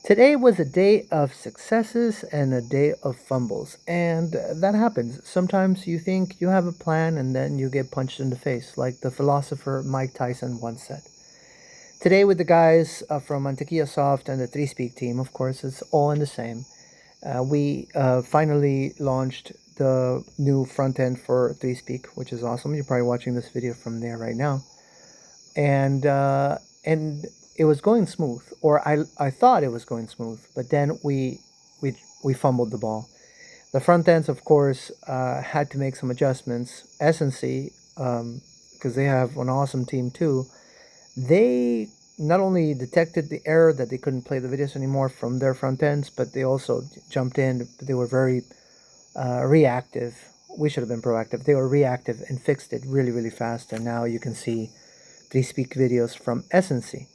Today was a day of successes and a day of fumbles, and that happens. Sometimes you think you have a plan and then you get punched in the face, like the philosopher Mike Tyson once said. Today, with the guys from Antiquia Soft and the threespeak team, of course, it's all in the same. We finally launched the new front end for threespeak, which is awesome. You're probably watching this video from there right now, and it was going smooth, or I thought it was going smooth, but then we fumbled the ball. The front ends, of course, had to make some adjustments. SNC, because they have an awesome team too, they not only detected the error that they couldn't play the videos anymore from their front ends, but they also jumped in. They were very reactive. We should have been proactive. They were reactive and fixed it really, really fast. And now you can see three speak videos from SNC.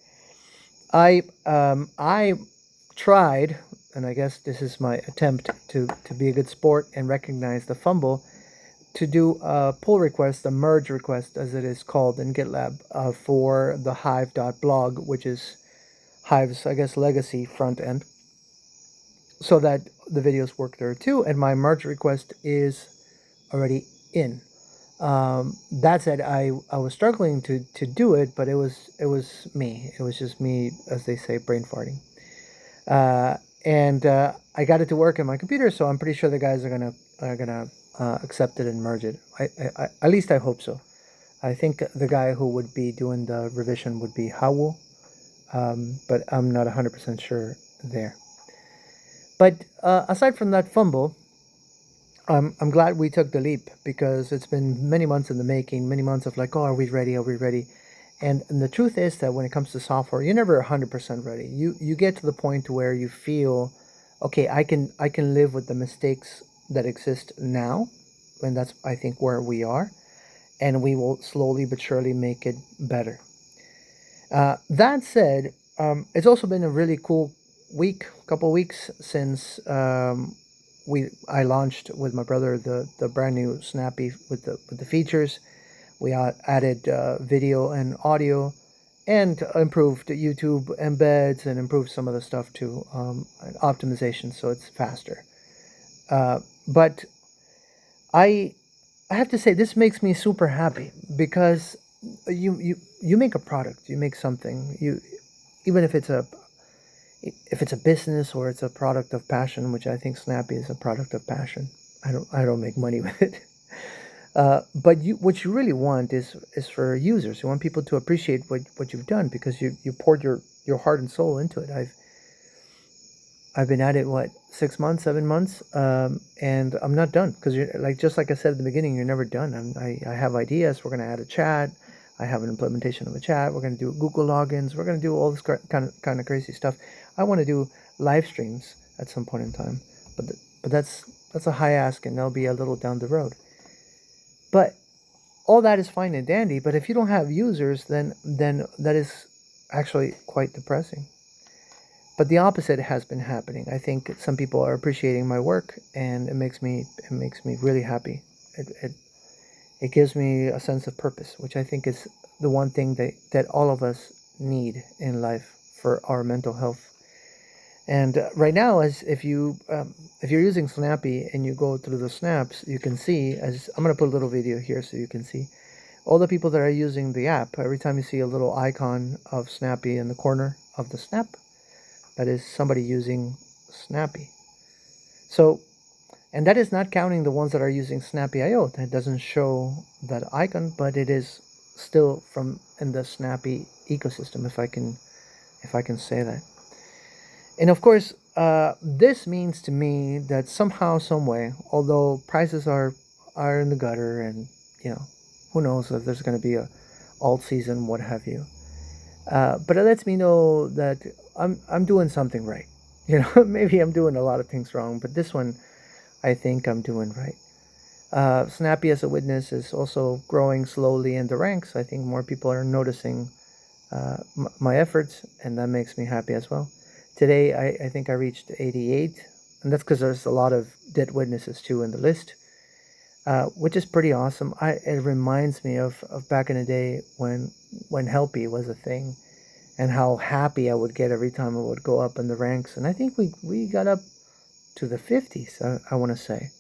I tried, and I guess this is my attempt to be a good sport and recognize the fumble, to do a pull request, a merge request as it is called in GitLab, for the hive.blog, which is Hive's, I guess, legacy front end, so that the videos work there too. And my merge request is already in. That said, I was struggling to do it, but it was me. It was just me, as they say, brain farting. And I got it to work in my computer, so I'm pretty sure the guys are gonna accept it and merge it. At least I hope so. I think the guy who would be doing the revision would be Howell, but I'm not 100% sure there. But aside from that fumble, I'm glad we took the leap, because it's been many months in the making, many months of like, oh, are we ready? Are we ready? And the truth is that when it comes to software, you're never 100% ready. You get to the point where you feel, okay, I can live with the mistakes that exist now, and that's, I think, where we are, and we will slowly but surely make it better. That said, it's also been a really cool couple weeks since I launched with my brother the brand new Snappy with the features. We added video and audio, and improved YouTube embeds, and improved some of the stuff too, optimization, so it's faster. But I I have to say this makes me super happy, because you make a product, you make something, you, even if it's a business or it's a product of passion, which I think Snappy is a product of passion. I don't make money with it. But what you really want is for users. You want people to appreciate what you've done, because you poured your heart and soul into it. I've been at it, what, 6 months, 7 months, and I'm not done, because you're like, just like I said at the beginning, you're never done. I have ideas. We're gonna add a chat. I have an implementation of a chat. We're gonna do Google logins. We're gonna do all this kind of crazy stuff. I want to do live streams at some point in time, but that's a high ask, and that'll be a little down the road. But all that is fine and dandy. But if you don't have users, then that is actually quite depressing. But the opposite has been happening. I think some people are appreciating my work, and it makes me really happy. It gives me a sense of purpose, which I think is the one thing that all of us need in life for our mental health. And right now, as if you're using Snappy and you go through the snaps, you can see, as I'm gonna put a little video here so you can see all the people that are using the app. Every time you see a little icon of Snappy in the corner of the snap, that is somebody using Snappy. So, and that is not counting the ones that are using Snappy.io. That doesn't show that icon, but it is still from in the Snappy ecosystem, if I can say that. And of course, this means to me that somehow, some way, although prices are in the gutter, and you know, who knows if there's going to be a alt season, what have you. But it lets me know that I'm doing something right. You know, maybe I'm doing a lot of things wrong, but this one I think I'm doing right. Snappy, as a witness, is also growing slowly in the ranks. I think more people are noticing my efforts, and that makes me happy as well. Today, I think I reached 88, and that's because there's a lot of dead witnesses too in the list, which is pretty awesome. It reminds me of back in the day when Helpy was a thing, and how happy I would get every time I would go up in the ranks. And I think we got up to the 50s, I want to say.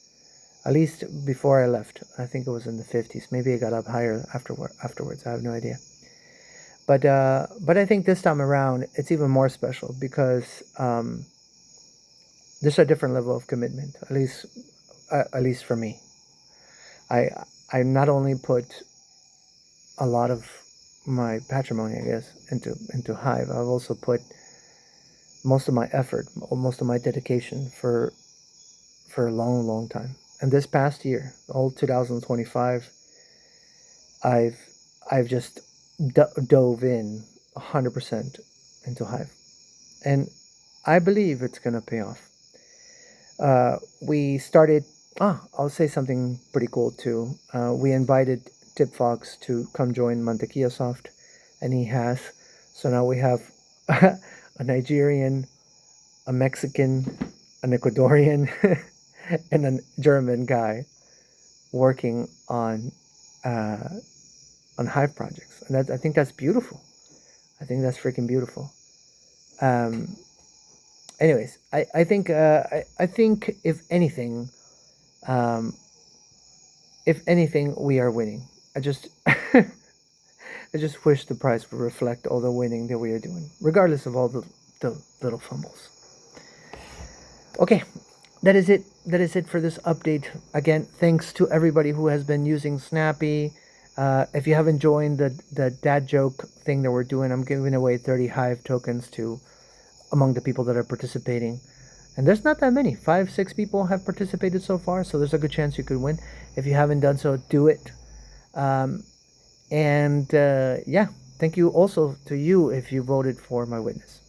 At least before I left. I think it was in the 50s. Maybe it got up higher afterwards. I have no idea. But I think this time around it's even more special because there's a different level of commitment. At least for me. I I not only put a lot of my patrimony, I guess, into Hive. I've also put most of my effort, most of my dedication for a long, long time. And this past year, all 2025, I've I've just dove in 100% into Hive, and I believe it's gonna pay off. We started. I'll say something pretty cool too. We invited Tip Fox to come join Mantequilla Soft, and he has. So now we have a Nigerian, a Mexican, an Ecuadorian, and a German guy working uh, on Hive projects, and I think that's beautiful. I think that's freaking beautiful. Um, anyways, I think if anything, we are winning. I just I just wish the price would reflect all the winning that we are doing, regardless of all the little fumbles. Okay, that is it. That is it for this update. Again, thanks to everybody who has been using Snappy. If you haven't joined the dad joke thing that we're doing, I'm giving away 30 Hive tokens to among the people that are participating. And there's not that many. 5, 6 people have participated so far, so there's a good chance you could win. If you haven't done so, do it. Um, and yeah, thank you also to you if you voted for my witness.